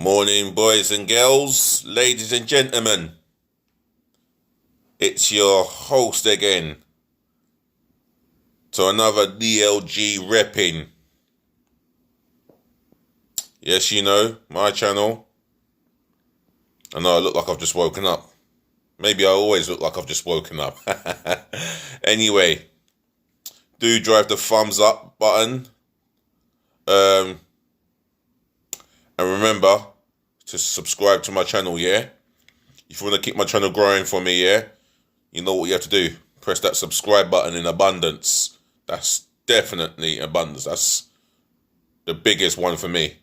Morning, boys and girls, ladies and gentlemen. It's your host again to another DLG Reppin. Yes, you know, my channel. I know I look like I've just woken up. Maybe I always look like I've just woken up. Anyway, do drive the thumbs up button. And remember to subscribe to my channel, yeah? If you want to keep my channel growing for me, yeah? You know what you have to do. Press that subscribe button in abundance. That's definitely abundance. That's the biggest one for me.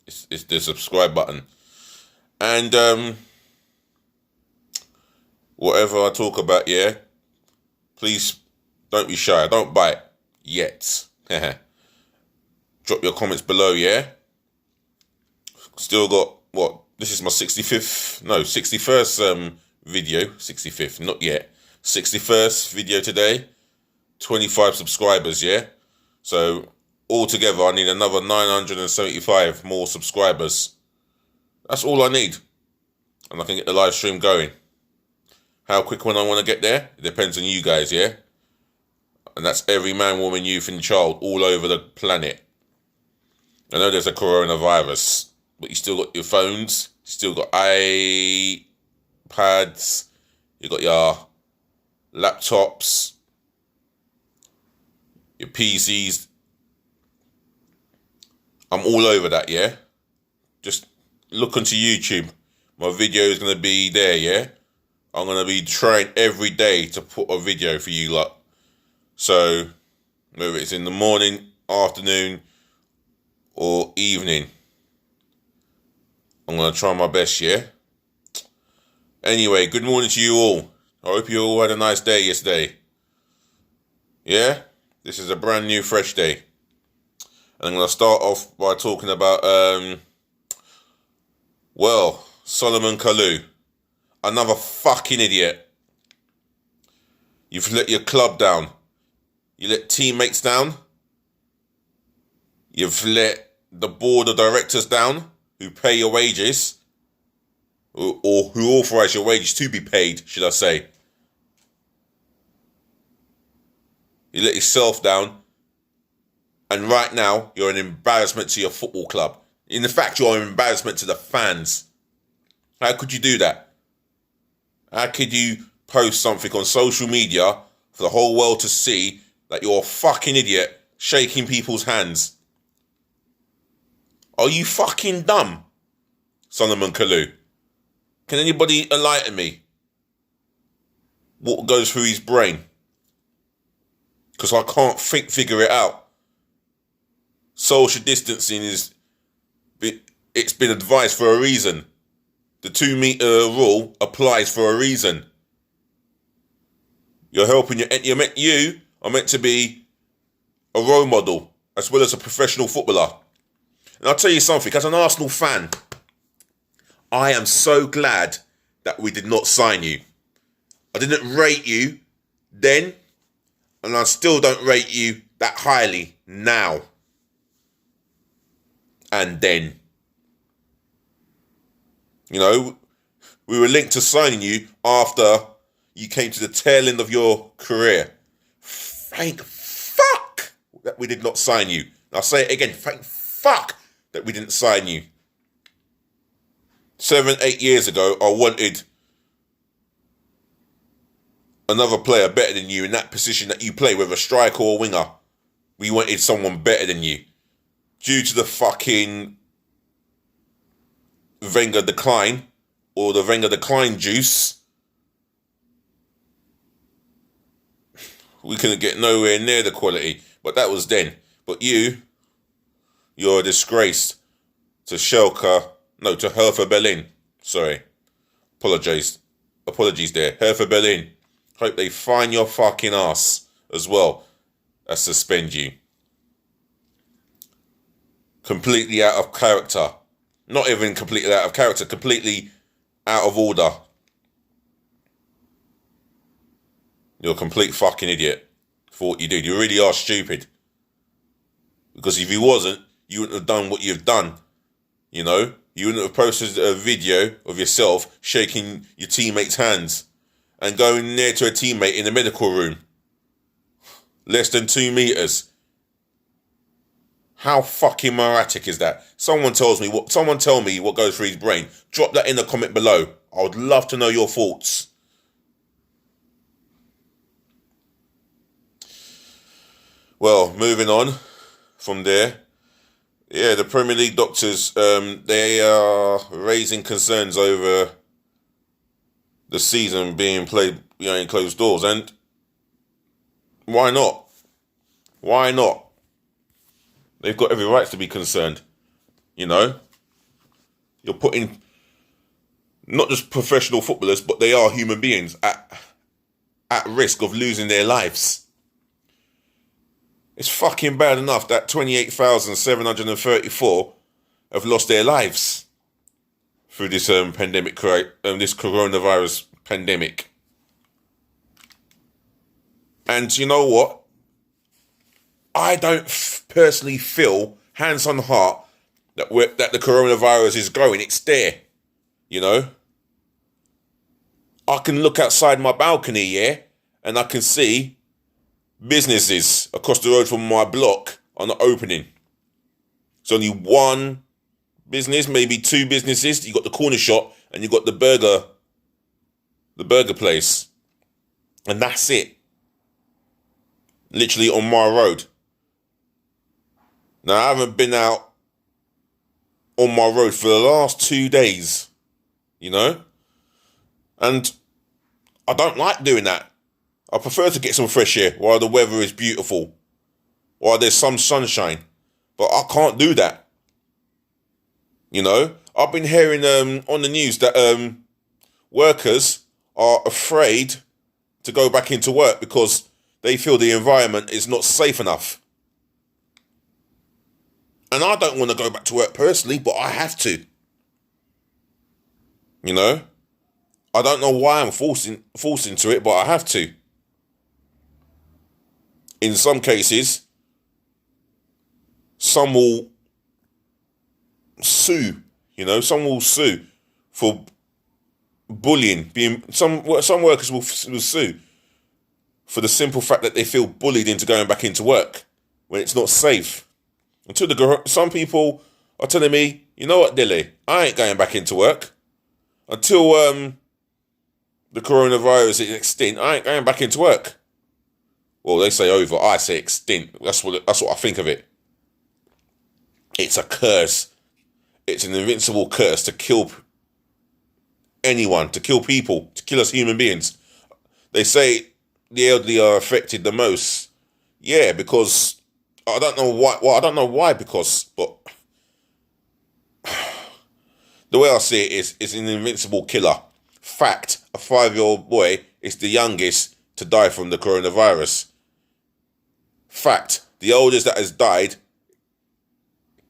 It's the subscribe button. And whatever I talk about, yeah? Please don't be shy. Don't bite yet. Drop your comments below, yeah? Still got, what, this is my 61st video. 65th, not yet. 61st video today. 25 subscribers, yeah? So, altogether, I need another 975 more subscribers. That's all I need. And I can get the live stream going. How quick when I want to get there? It depends on you guys, yeah? And that's every man, woman, youth, and child all over the planet. I know there's a coronavirus, but you still got your phones, you still got iPads, you got your laptops, your PCs. I'm all over that, yeah? Just look onto YouTube. My video is going to be there, yeah? I'm going to be trying every day to put a video for you lot. So, whether it's in the morning, afternoon, or evening, I'm going to try my best, yeah? Anyway, good morning to you all. I hope you all had a nice day yesterday. Yeah? This is a brand new, fresh day. And I'm going to start off by talking about, Solomon Kalou. Another fucking idiot. You've let your club down. You let teammates down. You've let the board of directors down, who pay your wages, or who authorize your wages to be paid, should I say. You let yourself down, and right now, you're an embarrassment to your football club. In fact, you're an embarrassment to the fans. How could you do that? How could you post something on social media for the whole world to see that you're a fucking idiot shaking people's hands? Are you fucking dumb, Solomon Kalou? Can anybody enlighten me? What goes through his brain? Because I can't figure it out. Social distancing it's been advised for a reason. The 2 meter rule applies for a reason. You are meant to be a role model as well as a professional footballer. And I'll tell you something, as an Arsenal fan, I am so glad that we did not sign you. I didn't rate you then, and I still don't rate you that highly now. And then. You know, we were linked to signing you after you came to the tail end of your career. Thank fuck that we did not sign you. I'll say it again, thank fuck that we didn't sign you. 7, 8 years ago, I wanted another player better than you in that position that you play, whether striker or winger. We wanted someone better than you. Due to the fucking Wenger decline, or the Wenger decline juice, we couldn't get nowhere near the quality. But that was then. But you're a disgrace to to Hertha Berlin. Sorry. Apologies there. Hertha Berlin. Hope they find your fucking ass as well as suspend you. Completely out of character. Not even completely out of character. Completely out of order. You're a complete fucking idiot for what you did. You really are stupid. Because if you wasn't, you wouldn't have done what you've done. You know? you wouldn't have posted a video of yourself shaking your teammates' hands and going near to a teammate in the medical room. Less than 2 meters. How fucking moratic is that? Someone tell me what goes through his brain. Drop that in the comment below. I would love to know your thoughts. Well, moving on from there. Yeah, the Premier League doctors, they are raising concerns over the season being played behind closed doors. And why not? Why not? They've got every right to be concerned. You know? You're putting not just professional footballers, but they are human beings at risk of losing their lives. It's fucking bad enough that 28,734 have lost their lives through this pandemic, this coronavirus pandemic. And you know what? I don't personally feel, hands on heart, that the coronavirus is going. It's there, you know. I can look outside my balcony, yeah, and I can see businesses across the road from my block are not opening. It's only one business, maybe two businesses. You got the corner shop and you got the burger place, and that's it. Literally on my road. Now, I haven't been out on my road for the last 2 days, you know? And I don't like doing that. I prefer to get some fresh air while the weather is beautiful, while there's some sunshine. But I can't do that. You know? I've been hearing on the news that workers are afraid to go back into work because they feel the environment is not safe enough. And I don't want to go back to work personally, but I have to. You know? I don't know why I'm forcing to it, but I have to. In some cases, some will sue. You know, some will sue for bullying. Some workers will sue for the simple fact that they feel bullied into going back into work when it's not safe. Some people are telling me, you know what, Dilly, I ain't going back into work until the coronavirus is extinct. I ain't going back into work. Well, they say over, I say extinct. That's what I think of it. It's a curse. It's an invincible curse to kill anyone, to kill people, to kill us human beings. They say the elderly are affected the most. Yeah, because I don't know why. Well, I don't know why, but the way I see it is, it's an invincible killer. Fact, a 5-year-old boy is the youngest to die from the coronavirus. Fact, the oldest that has died,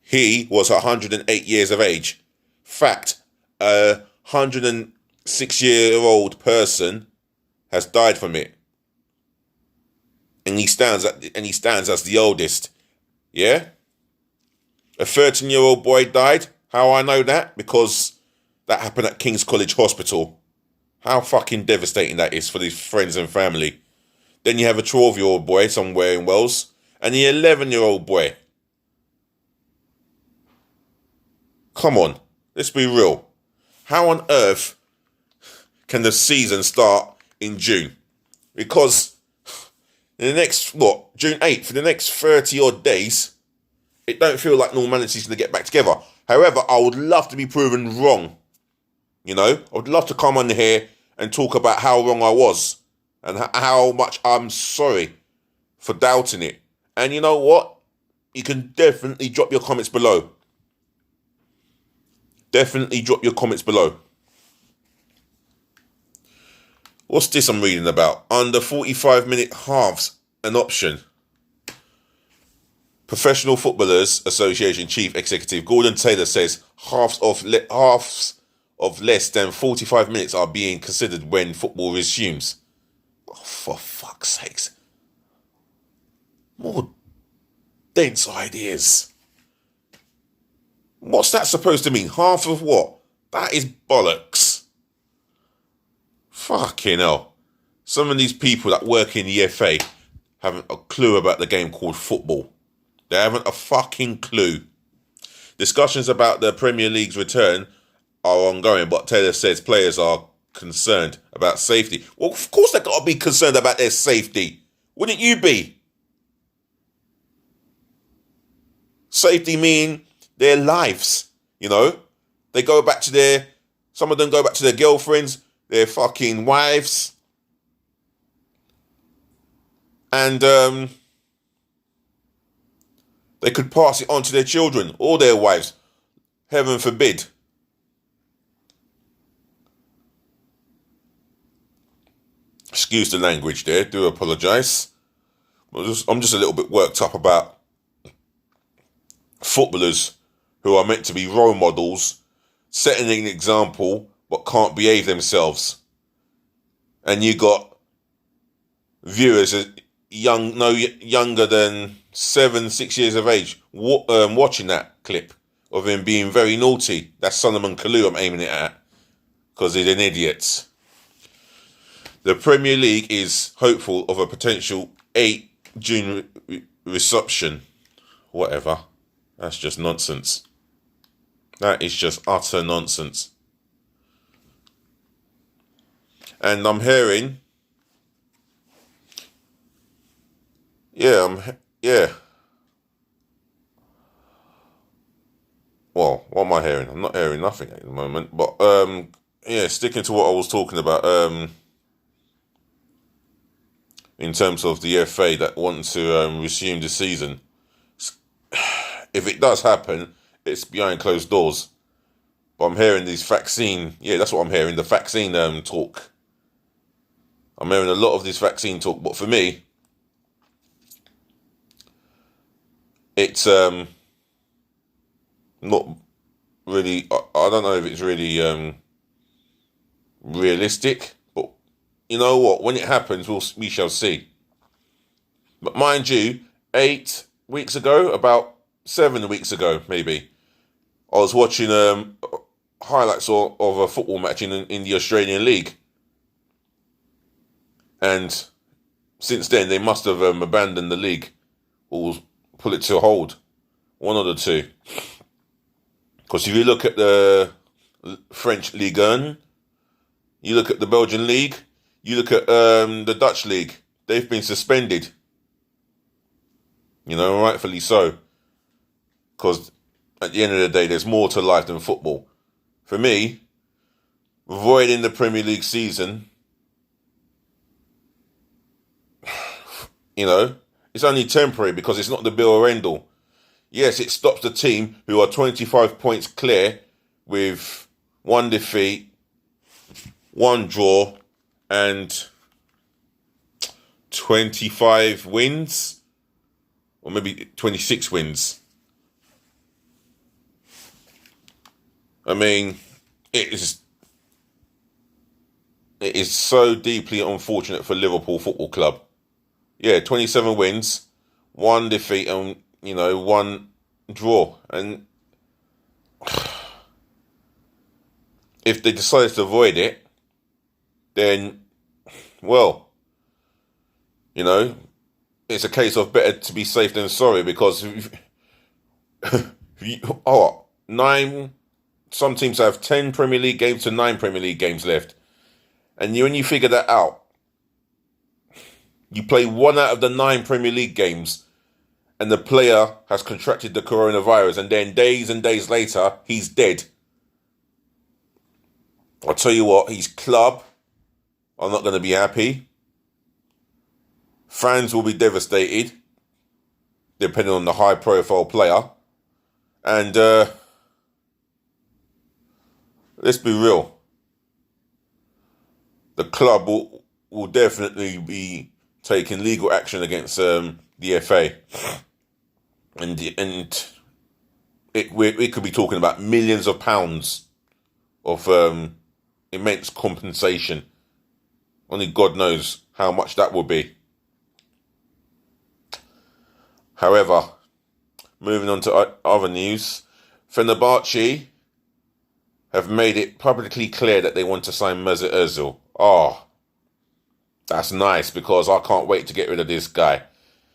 he was 108 years of age. Fact, a 106-year-old person has died from it. And he stands as the oldest. Yeah? A 13-year-old boy died. How I know that? Because that happened at King's College Hospital. How fucking devastating that is for his friends and family. Then you have a 12-year-old boy somewhere in Wales. And the 11-year-old boy. Come on. Let's be real. How on earth can the season start in June? Because in the next, June 8th, for the next 30 odd days, it don't feel like normality's going to get back together. However, I would love to be proven wrong. You know, I would love to come on here and talk about how wrong I was and how much I'm sorry for doubting it. And you know what? You can definitely drop your comments below. Definitely drop your comments below. What's this I'm reading about? Under 45-minute halves, an option. Professional Footballers Association Chief Executive Gordon Taylor says halves of less than 45 minutes are being considered when football resumes. Oh, for fuck's sakes. More dense ideas. What's that supposed to mean? Half of what? That is bollocks. Fucking hell. Some of these people that work in the FA haven't a clue about the game called football. They haven't a fucking clue. Discussions about the Premier League's return are ongoing, but Taylor says players are concerned about safety. Well, of course they've got to be concerned about their safety. Wouldn't you be? Safety mean their lives, you know? They go back to some of them go back to their girlfriends, their fucking wives. And they could pass it on to their children or their wives. Heaven forbid. Excuse the language there, do apologise. I'm just a little bit worked up about footballers who are meant to be role models, setting an example, but can't behave themselves. And you got viewers younger than 7-6 years of age watching that clip of him being very naughty. That's Solomon Kalou I'm aiming it at, because he's an idiot. The Premier League is hopeful of a potential 8 June reception. Whatever. That's just nonsense. That is just utter nonsense. And I'm hearing... Yeah. Well, what am I hearing? I'm not hearing nothing at the moment. But, sticking to what I was talking about, in terms of the FA that want to resume the season. If it does happen, it's behind closed doors. But I'm hearing these vaccine... Yeah, that's what I'm hearing, the vaccine talk. I'm hearing a lot of this vaccine talk. But for me, it's not really... I don't know if it's really realistic. But you know what? When it happens, we shall see. But mind you, 8 weeks ago, about 7 weeks ago, maybe, I was watching highlights of a football match in the Australian League. And since then, they must have abandoned the league or put it to a hold. One of the two. Because if you look at the French Ligue 1, you look at the Belgian League, you look at the Dutch League, they've been suspended. You know, rightfully so. Because at the end of the day, there's more to life than football. For me, avoiding the Premier League season, you know, it's only temporary because it's not the be or end all. Yes, it stops the team who are 25 points clear with 1 defeat, 1 draw, and 25 wins, or maybe 26 wins. I mean, it is so deeply unfortunate for Liverpool Football Club. Yeah, 27 wins, 1 defeat, and 1 draw. And if they decide to avoid it, then, well, it's a case of better to be safe than sorry, because some teams have 10 Premier League games to 9 Premier League games left. And when you figure that out, you play 1 out of the 9 Premier League games, and the player has contracted the coronavirus, and then days and days later, he's dead. I'll tell you what, his club are not going to be happy. Fans will be devastated, depending on the high-profile player. And let's be real. The club will definitely be taking legal action against the FA. And we could be talking about millions of pounds of immense compensation. Only God knows how much that will be. However, moving on to other news, Fenerbahce have made it publicly clear that they want to sign Mesut Ozil. Oh, that's nice, because I can't wait to get rid of this guy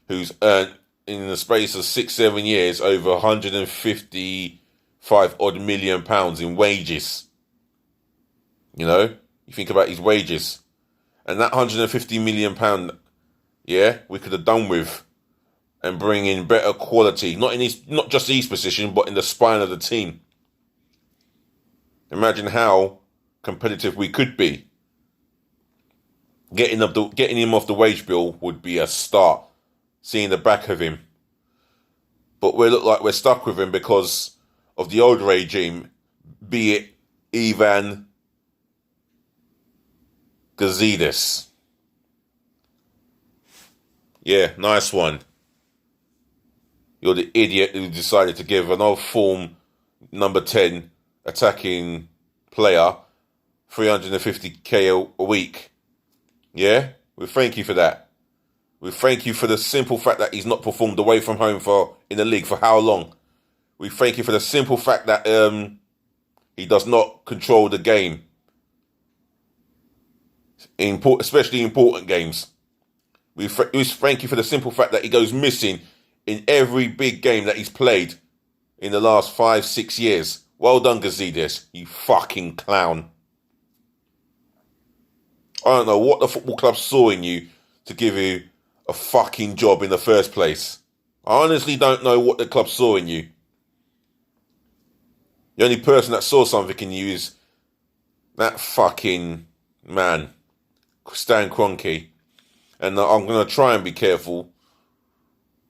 who's earned, in the space of 6-7 years, over 155 odd million pounds in wages. You know, you think about his wages, and that 150 million pound, yeah, we could have done with, and bring in better quality, not just his position, but in the spine of the team. Imagine how competitive we could be. Getting him off the wage bill would be a start. Seeing the back of him. But we look like we're stuck with him because of the old regime, be it Ivan Gazidis. Yeah, nice one. You're the idiot who decided to give an old form number 10 attacking player 350k a week. Yeah? We thank you for that. We thank you for the simple fact that he's not performed away from home in the league for how long? We thank you for the simple fact that he does not control the game. Especially important games. We thank you for the simple fact that he goes missing in every big game that he's played in the last 5-6 years. Well done, Gazidis, you fucking clown. I don't know what the football club saw in you to give you a fucking job in the first place. I honestly don't know what the club saw in you. The only person that saw something in you is that fucking man, Stan Kroenke. And I'm going to try and be careful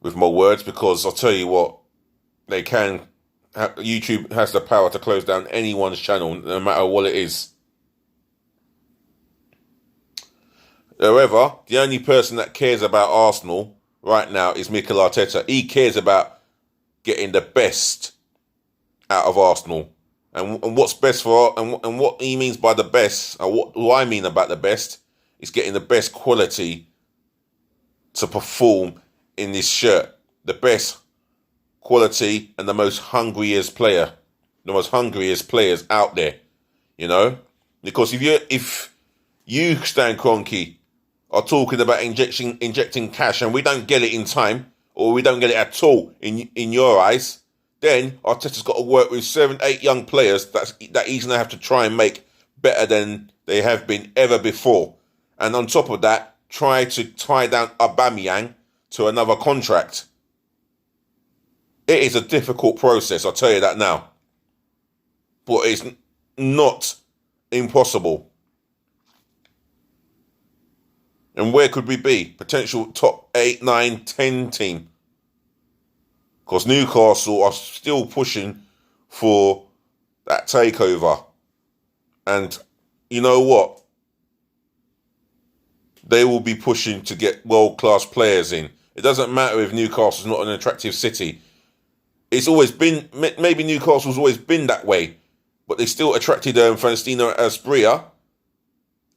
with my words, because I'll tell you what, YouTube has the power to close down anyone's channel, no matter what it is. However, the only person that cares about Arsenal right now is Mikel Arteta. He cares about getting the best out of Arsenal. And what's best for, and what he means by the best, or what I mean about the best, is getting the best quality to perform in this shirt. The best quality and the most hungriest players out there, you know? Because if you, Stan Kroenke, are talking about injecting cash and we don't get it in time, or we don't get it at all in your eyes, then Arteta's got to work with 7-8 young players that he's going to have to try and make better than they have been ever before. And on top of that, try to tie down Aubameyang to another contract. It is a difficult process, I'll tell you that now. But it's not impossible. And where could we be? Potential top 8, 9, 10 team. Because Newcastle are still pushing for that takeover. And you know what? They will be pushing to get world-class players in. It doesn't matter if Newcastle's not an attractive city. It's always been, maybe Newcastle's always been that way, but they still attracted Faustino Asprilla.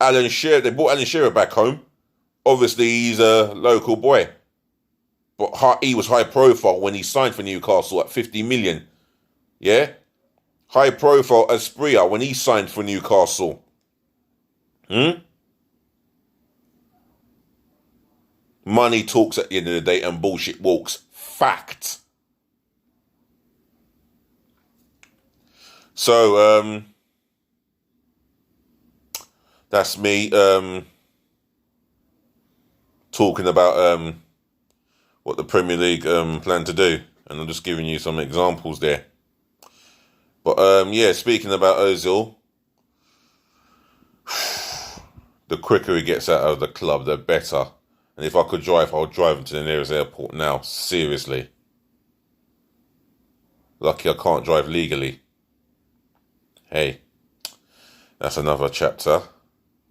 Alan Shearer, they brought Alan Shearer back home. Obviously, he's a local boy. But he was high profile when he signed for Newcastle at 50 million. Yeah? High profile Asprilla when he signed for Newcastle. Money talks at the end of the day and bullshit walks. Fact. So, that's me talking about what the Premier League plan to do. And I'm just giving you some examples there. But, yeah, speaking about Ozil, the quicker he gets out of the club, the better. And if I could drive, I would drive him to the nearest airport now. Seriously. Lucky I can't drive legally. Hey, that's another chapter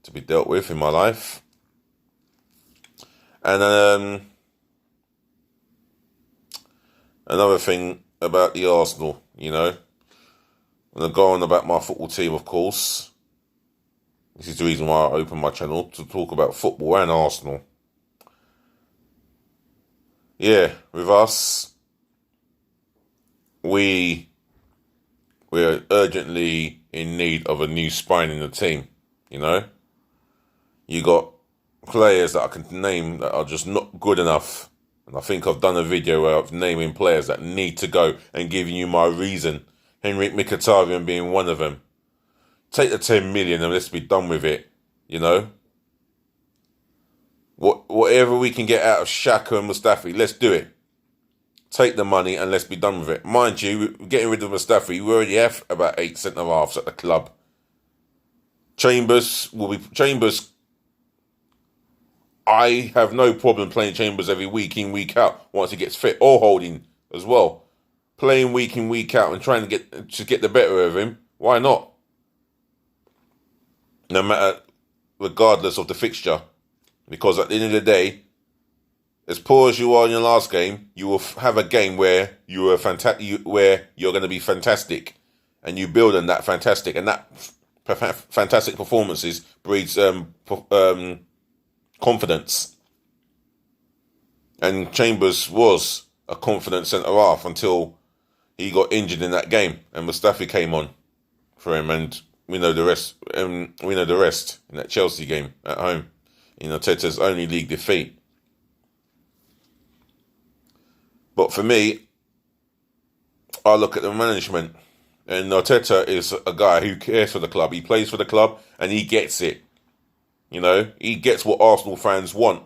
to be dealt with in my life. And another thing about the Arsenal, you know. I'm going to go on about my football team, of course. This is the reason why I opened my channel, to talk about football and Arsenal. Yeah, with us, we we're urgently in need of a new spine in the team. You know, you got players that I can name that are just not good enough. And I think I've done a video where I've naming players that need to go and giving you my reason. Henrik Mkhitaryan being one of them. Take the 10 million and let's be done with it. You know, whatever we can get out of Xhaka and Mustafi, let's do it. Take the money and let's be done with it. Mind you, getting rid of Mustafi, we already have about 8 centre-halves at the club. Chambers, I have no problem playing Chambers every week in, week out, once he gets fit, or Holding as well. Playing week in, week out and trying to get the better of him, why not? No matter, regardless of the fixture. Because at the end of the day, as poor as you are in your last game, you will have a game where you are where you're going to be fantastic, and you build on that fantastic, and that fantastic performances breeds confidence. And Chambers was a confident centre half until he got injured in that game, and Mustafi came on for him, and we know the rest. We know the rest in that Chelsea game at home, in Arteta's only league defeat. But for me, I look at the management, and Arteta is a guy who cares for the club. He plays for the club, and he gets it. You know, he gets what Arsenal fans want.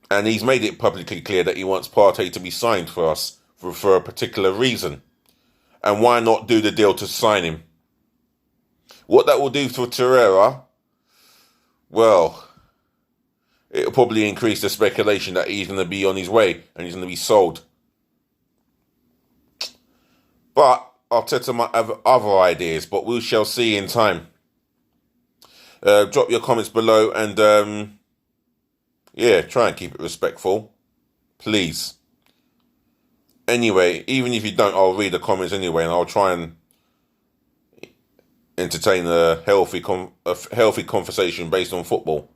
And he's made it publicly clear that he wants Partey to be signed for us for a particular reason. And why not do the deal to sign him? What that will do for Torreira, well, it'll probably increase the speculation that he's going to be on his way and he's going to be sold. But Arteta might have other ideas, but we shall see in time. Drop your comments below and, yeah, try and keep it respectful. Please. Anyway, even if you don't, I'll read the comments anyway, and I'll try and entertain a healthy conversation based on football.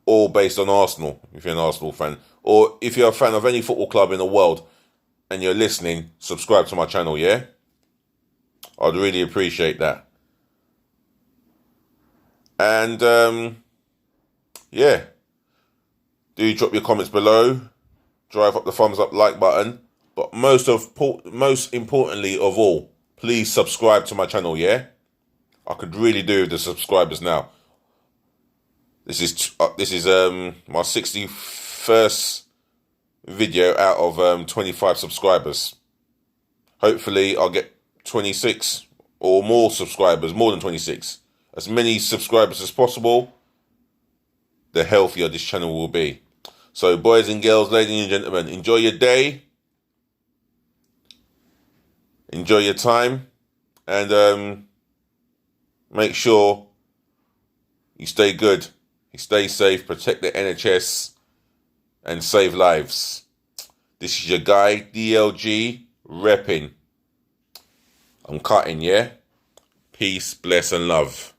Or based on Arsenal, if you're an Arsenal fan. Or if you're a fan of any football club in the world and you're listening, subscribe to my channel, yeah? I'd really appreciate that. And, yeah. Do drop your comments below. Drive up the thumbs up like button. But most importantly of all, please subscribe to my channel, yeah? I could really do with the subscribers now. This is my 61st video out of 25 subscribers. Hopefully I'll get 26 or more subscribers, more than 26. As many subscribers as possible, the healthier this channel will be. So boys and girls, ladies and gentlemen, enjoy your day. Enjoy your time. And make sure you stay good. Stay safe, protect the NHS, and save lives. This is your guy, DLG Reppin. I'm cutting, yeah? Peace, bless, and love.